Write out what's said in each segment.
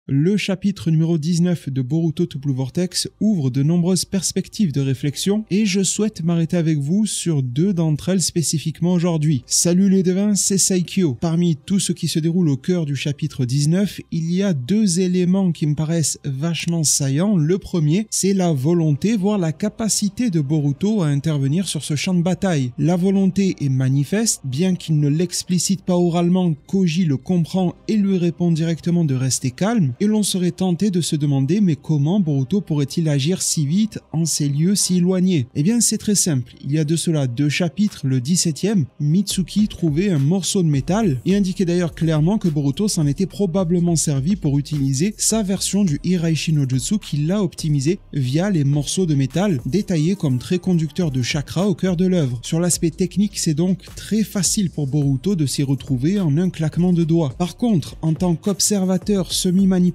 Le chapitre numéro 19 de Boruto to Blue Vortex ouvre de nombreuses perspectives de réflexion et je souhaite m'arrêter avec vous sur deux d'entre elles spécifiquement aujourd'hui. Salut les devins, c'est Saikyo. Parmi tout ce qui se déroule au cœur du chapitre 19, il y a deux éléments qui me paraissent vachement saillants. Le premier, c'est la volonté, voire la capacité de Boruto à intervenir sur ce champ de bataille. La volonté est manifeste, bien qu'il ne l'explicite pas oralement, Koji le comprend et lui répond directement de rester calme. Et l'on serait tenté de se demander mais comment Boruto pourrait-il agir si vite en ces lieux si éloignés? Eh bien c'est très simple, il y a de cela 2 chapitres, le 17e, Mitsuki trouvait un morceau de métal et indiquait d'ailleurs clairement que Boruto s'en était probablement servi pour utiliser sa version du Hiraishi no Jutsu qu'il a optimisé via les morceaux de métal détaillés comme très conducteurs de chakra au cœur de l'œuvre. Sur l'aspect technique, c'est donc très facile pour Boruto de s'y retrouver en un claquement de doigts. Par contre, en tant qu'observateur semi-manipulateur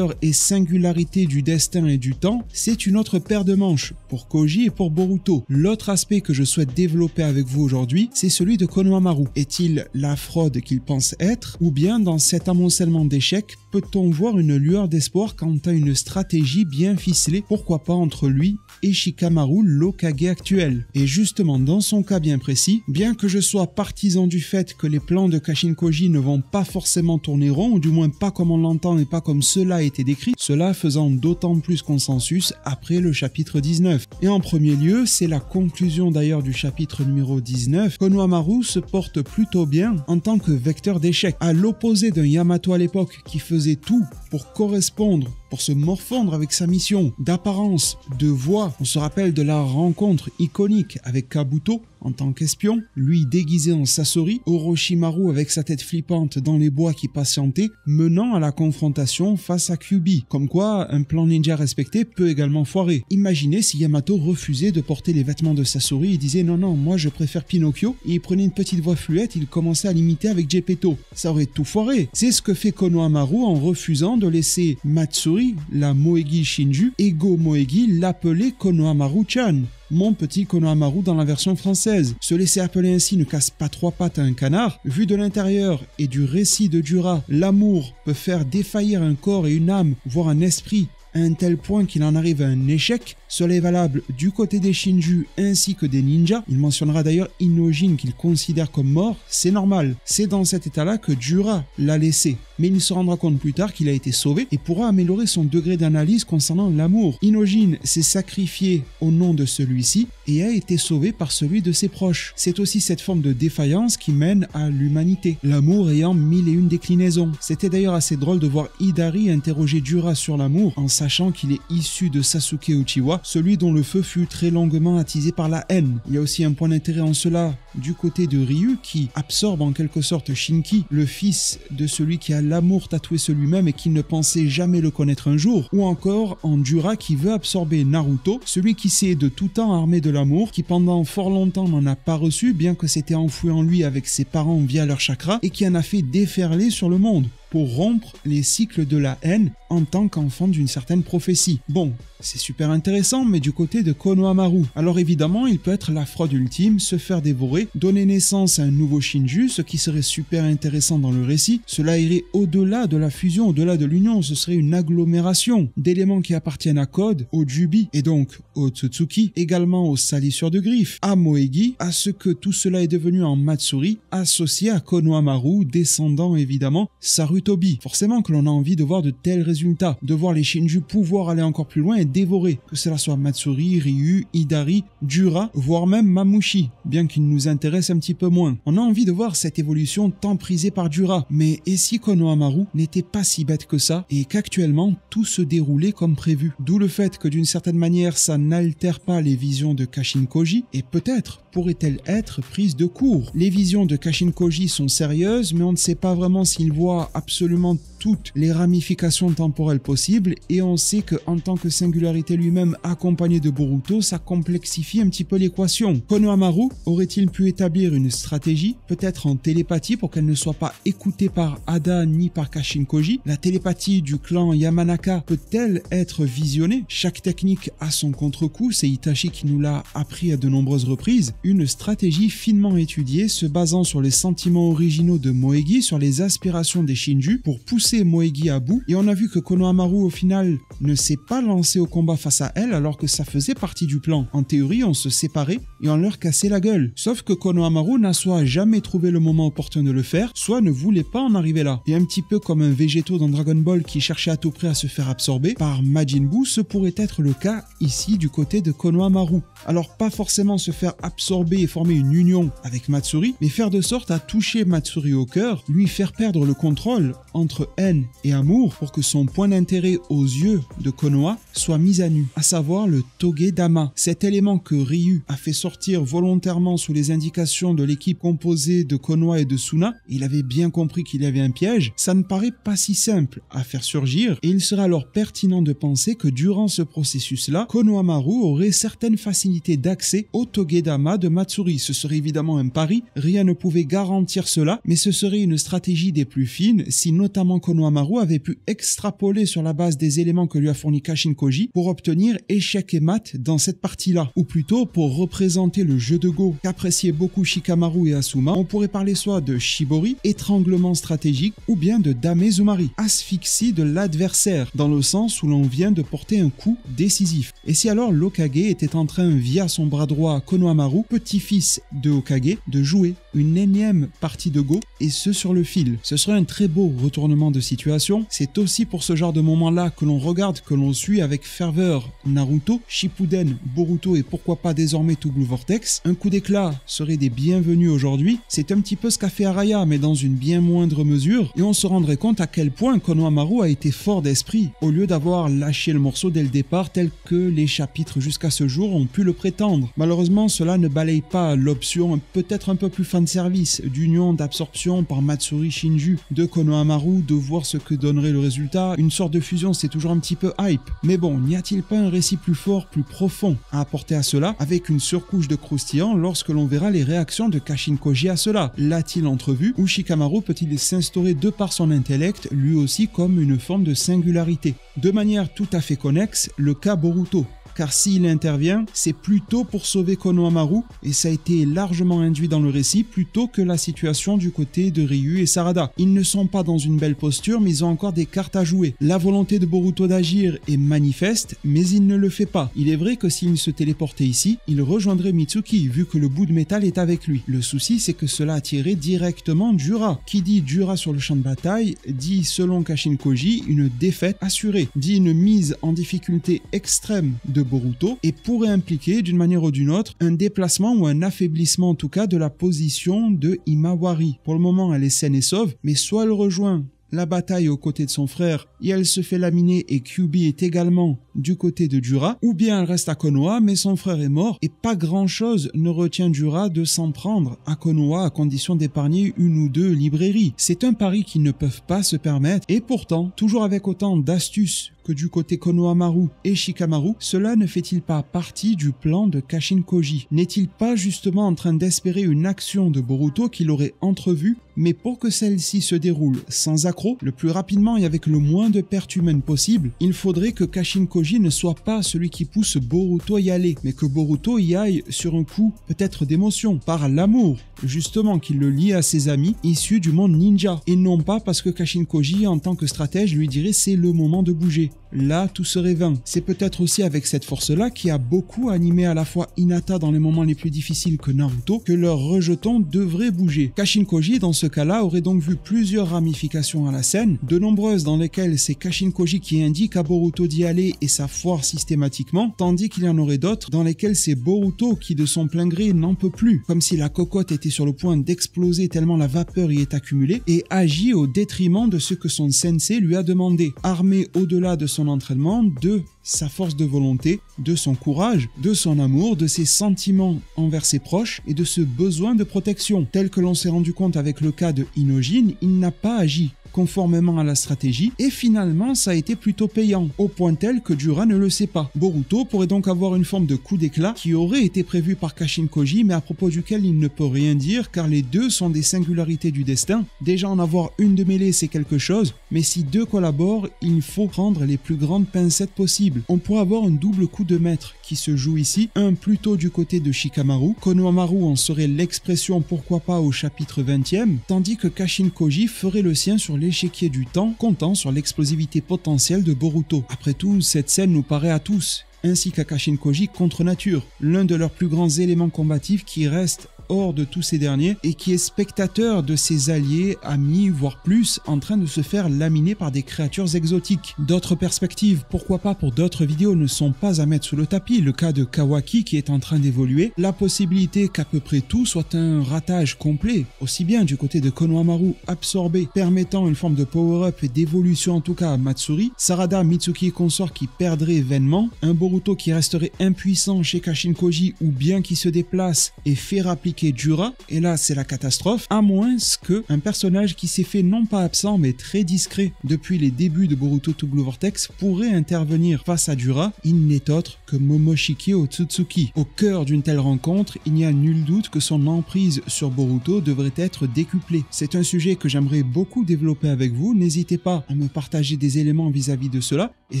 et singularité du destin et du temps, c'est une autre paire de manches pour Koji et pour Boruto. L'autre aspect que je souhaite développer avec vous aujourd'hui, c'est celui de Konohamaru. Est-il la fraude qu'il pense être, ou bien dans cet amoncellement d'échecs, peut-on voir une lueur d'espoir quant à une stratégie bien ficelée, pourquoi pas entre lui et Shikamaru, l'Hokage actuel? Et justement, dans son cas bien précis, bien que je sois partisan du fait que les plans de Kashin Koji ne vont pas forcément tourner rond, ou du moins pas comme on l'entend et pas comme cela a été décrit, cela faisant d'autant plus consensus après le chapitre 19. Et en premier lieu, c'est la conclusion d'ailleurs du chapitre numéro 19, Konohamaru se porte plutôt bien en tant que vecteur d'échecs, à l'opposé d'un Yamato à l'époque qui faisait tout pour correspondre, pour se morfondre avec sa mission, d'apparence, de voix. On se rappelle de la rencontre iconique avec Kabuto en tant qu'espion, lui déguisé en Sasori, Orochimaru avec sa tête flippante dans les bois qui patientait, menant à la confrontation face à Kyuubi. Comme quoi, un plan ninja respecté peut également foirer. Imaginez si Yamato refusait de porter les vêtements de Sasori et disait non, moi je préfère Pinocchio, et il prenait une petite voix fluette, il commençait à l'imiter avec Geppetto. Ça aurait tout foiré. C'est ce que fait Konohamaru en refusant de laisser Matsuri, la Moegi Shinju, et Go Moegi l'appeler Konohamaru-chan. Mon petit Konohamaru dans la version française. Se laisser appeler ainsi ne casse pas 3 pattes à un canard. Vu de l'intérieur et du récit de Dura, l'amour peut faire défaillir un corps et une âme, voire un esprit, à un tel point qu'il en arrive à un échec. Cela est valable du côté des Shinju ainsi que des ninjas. Il mentionnera d'ailleurs Inojin qu'il considère comme mort, c'est normal. C'est dans cet état-là que Dura l'a laissé. Mais il se rendra compte plus tard qu'il a été sauvé et pourra améliorer son degré d'analyse concernant l'amour. Inojin s'est sacrifié au nom de celui-ci et a été sauvé par celui de ses proches. C'est aussi cette forme de défaillance qui mène à l'humanité, l'amour ayant 1001 déclinaisons. C'était d'ailleurs assez drôle de voir Hidari interroger Dura sur l'amour en sachant qu'il est issu de Sasuke Uchiwa, celui dont le feu fut très longuement attisé par la haine. Il y a aussi un point d'intérêt en cela du côté de Ryu qui absorbe en quelque sorte Shinki, le fils de celui qui a l'amour tatoué sur lui-même et qui ne pensait jamais le connaître un jour, ou encore en Dura qui veut absorber Naruto, celui qui s'est de tout temps armé de l'amour, qui pendant fort longtemps n'en a pas reçu bien que c'était enfoui en lui avec ses parents via leur chakra et qui en a fait déferler sur le monde pour rompre les cycles de la haine en tant qu'enfant d'une certaine prophétie. Bon, c'est super intéressant, mais du côté de Konohamaru. Alors évidemment, il peut être la fraude ultime, se faire dévorer, donner naissance à un nouveau Shinju, ce qui serait super intéressant dans le récit. Cela irait au-delà de la fusion, au-delà de l'union, ce serait une agglomération d'éléments qui appartiennent à Code, au Jubi, et donc au Tsutsuki, également aux salissures de griffes, à Moegi, à ce que tout cela est devenu en Matsuri, associé à Konohamaru, descendant évidemment Sarutobi. Forcément que l'on a envie de voir de tels résultats, de voir les Shinju pouvoir aller encore plus loin et dévorer, que cela soit Matsuri, Ryu, Hidari, Dura, voire même Mamushi, bien qu'il nous intéresse un petit peu moins. On a envie de voir cette évolution tant prisée par Dura, mais et si Konohamaru n'était pas si bête que ça et qu'actuellement tout se déroulait comme prévu? D'où le fait que d'une certaine manière ça n'altère pas les visions de Kashin Koji et peut-être pourrait-elle être prise de court. Les visions de Kashin Koji sont sérieuses, mais on ne sait pas vraiment s'il voit absolument toutes les ramifications temporelles possibles, et on sait que en tant que singularité lui-même accompagné de Boruto, ça complexifie un petit peu l'équation. Konohamaru aurait-il pu établir une stratégie, peut-être en télépathie pour qu'elle ne soit pas écoutée par Ada ni par Kashin Koji? La télépathie du clan Yamanaka peut-elle être visionnée? Chaque technique a son contre-coup, c'est Itachi qui nous l'a appris à de nombreuses reprises. Une stratégie finement étudiée se basant sur les sentiments originaux de Moegi, sur les aspirations des Shinju pour pousser poussé Moegi à bout et on a vu que Konohamaru au final ne s'est pas lancé au combat face à elle alors que ça faisait partie du plan. En théorie, on se séparait et on leur cassait la gueule. Sauf que Konohamaru n'a soit jamais trouvé le moment opportun de le faire, soit ne voulait pas en arriver là. Et un petit peu comme un Végéto dans Dragon Ball qui cherchait à tout prix à se faire absorber par Majin Buu, ce pourrait être le cas ici du côté de Konohamaru. Alors pas forcément se faire absorber et former une union avec Matsuri, mais faire de sorte à toucher Matsuri au cœur, lui faire perdre le contrôle entre haine et amour pour que son point d'intérêt aux yeux de Konoha soit mis à nu, à savoir le Togedama. Cet élément que Ryu a fait sortir volontairement sous les indications de l'équipe composée de Konoha et de Suna, il avait bien compris qu'il y avait un piège, ça ne paraît pas si simple à faire surgir et il serait alors pertinent de penser que durant ce processus-là, Konohamaru aurait certaines facilités d'accès au Togedama de Matsuri. Ce serait évidemment un pari, rien ne pouvait garantir cela, mais ce serait une stratégie des plus fines si notamment Konohamaru avait pu extrapoler sur la base des éléments que lui a fourni Kashin Koji pour obtenir échec et mat dans cette partie-là, ou plutôt pour représenter le jeu de Go qu'appréciaient beaucoup Shikamaru et Asuma. On pourrait parler soit de Shibori, étranglement stratégique, ou bien de Damezumari, asphyxie de l'adversaire, dans le sens où l'on vient de porter un coup décisif. Et si alors l'Hokage était en train, via son bras droit Konohamaru, petit-fils de Hokage, de jouer une énième partie de Go, et ce sur le fil. Ce serait un très beau retournement de situation. C'est aussi pour ce genre de moment-là que l'on regarde, que l'on suit avec ferveur Naruto, Shippuden, Boruto et pourquoi pas désormais tout Blue Vortex. Un coup d'éclat serait des bienvenus aujourd'hui. C'est un petit peu ce qu'a fait Araya, mais dans une bien moindre mesure, et on se rendrait compte à quel point Konohamaru a été fort d'esprit, au lieu d'avoir lâché le morceau dès le départ tel que les chapitres jusqu'à ce jour ont pu le prétendre. Malheureusement, cela ne balaye pas l'option peut-être un peu plus fanservice d'union d'absorption par Matsuri Shinju de Konohamaru, de voir ce que donnerait le résultat. Une sorte de fusion, c'est toujours un petit peu hype. Mais bon, n'y a-t-il pas un récit plus fort, plus profond à apporter à cela, avec une surcouche de croustillant lorsque l'on verra les réactions de Kashin Koji à cela? L'a-t-il entrevu ou Shikamaru peut-il s'instaurer de par son intellect, lui aussi comme une forme de singularité? De manière tout à fait connexe, le cas Boruto. Car s'il intervient, c'est plutôt pour sauver Konohamaru, et ça a été largement induit dans le récit, plutôt que la situation du côté de Ryu et Sarada. Ils ne sont pas dans une belle posture, mais ils ont encore des cartes à jouer. La volonté de Boruto d'agir est manifeste, mais il ne le fait pas. Il est vrai que s'il se téléportait ici, il rejoindrait Mitsuki, vu que le bout de métal est avec lui. Le souci, c'est que cela attirait directement Jura. Qui dit Jura sur le champ de bataille, dit, selon Kashin Koji, une défaite assurée, dit une mise en difficulté extrême de Boruto et pourrait impliquer d'une manière ou d'une autre un déplacement ou un affaiblissement en tout cas de la position de Himawari. Pour le moment elle est saine et sauve, mais soit elle rejoint la bataille aux côtés de son frère et elle se fait laminer et Kyuubi est également du côté de Jura, ou bien elle reste à Konoha mais son frère est mort et pas grand chose ne retient Jura de s'en prendre à Konoha à condition d'épargner une ou deux librairies. C'est un pari qu'ils ne peuvent pas se permettre et pourtant, toujours avec autant d'astuces que du côté Konohamaru et Shikamaru, cela ne fait-il pas partie du plan de Kashin Koji? N'est-il pas justement en train d'espérer une action de Boruto qu'il aurait entrevue, mais pour que celle-ci se déroule sans accroc, le plus rapidement et avec le moins de pertes humaines possible, il faudrait que Kashin Koji ne soit pas celui qui pousse Boruto à y aller, mais que Boruto y aille sur un coup peut-être d'émotion, par l'amour, justement qui le lie à ses amis issus du monde ninja, et non pas parce que Kashin Koji en tant que stratège lui dirait c'est le moment de bouger. Là, tout serait vain. C'est peut-être aussi avec cette force-là qui a beaucoup animé à la fois Hinata dans les moments les plus difficiles que Naruto, que leur rejeton devrait bouger. Kashin Koji, dans ce cas-là, aurait donc vu plusieurs ramifications à la scène, de nombreuses dans lesquelles c'est Kashin Koji qui indique à Boruto d'y aller et ça foire systématiquement, tandis qu'il y en aurait d'autres dans lesquelles c'est Boruto qui de son plein gré n'en peut plus, comme si la cocotte était sur le point d'exploser tellement la vapeur y est accumulée, et agit au détriment de ce que son sensei lui a demandé. Armé au-delà de son entraînement, de sa force de volonté, de son courage, de son amour, de ses sentiments envers ses proches et de ce besoin de protection. Tel que l'on s'est rendu compte avec le cas de Hyojin, il n'a pas agi conformément à la stratégie et finalement ça a été plutôt payant, au point tel que Jura ne le sait pas. Boruto pourrait donc avoir une forme de coup d'éclat qui aurait été prévu par Kashin Koji mais à propos duquel il ne peut rien dire car les deux sont des singularités du destin. Déjà en avoir une de mêlée c'est quelque chose, mais si deux collaborent, il faut prendre les plus grandes pincettes possibles. On pourrait avoir un double coup de maître qui se joue ici, un plutôt du côté de Shikamaru, Konohamaru en serait l'expression pourquoi pas au chapitre 20e, tandis que Kashin Koji ferait le sien sur l'échiquier du temps, comptant sur l'explosivité potentielle de Boruto. Après tout, cette scène nous paraît à tous, ainsi qu'à Kashin Koji, contre nature, l'un de leurs plus grands éléments combatifs qui reste hors de tous ces derniers et qui est spectateur de ses alliés, amis, voire plus, en train de se faire laminer par des créatures exotiques. D'autres perspectives, pourquoi pas pour d'autres vidéos, ne sont pas à mettre sous le tapis. Le cas de Kawaki qui est en train d'évoluer, la possibilité qu'à peu près tout soit un ratage complet, aussi bien du côté de Konohamaru absorbé, permettant une forme de power-up et d'évolution en tout cas à Matsuri, Sarada, Mitsuki et consorts qui perdraient vainement, un Boruto qui resterait impuissant chez Kashin Koji ou bien qui se déplace et fait rappliquer Jura, et là c'est la catastrophe, à moins que un personnage qui s'est fait non pas absent mais très discret depuis les débuts de Boruto to Blue Vortex pourrait intervenir face à Jura. Il n'est autre que Momoshiki Otsutsuki. Au cœur d'une telle rencontre, il n'y a nul doute que son emprise sur Boruto devrait être décuplée. C'est un sujet que j'aimerais beaucoup développer avec vous, n'hésitez pas à me partager des éléments vis-à-vis de cela, et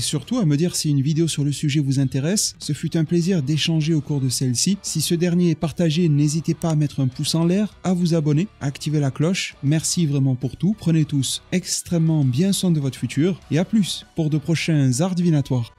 surtout à me dire si une vidéo sur le sujet vous intéresse. Ce fut un plaisir d'échanger au cours de celle-ci. Si ce dernier est partagé, n'hésitez pas à mettre un pouce en l'air, à vous abonner, à activer la cloche. Merci vraiment pour tout. Prenez tous extrêmement bien soin de votre futur et à plus pour de prochains arts divinatoires.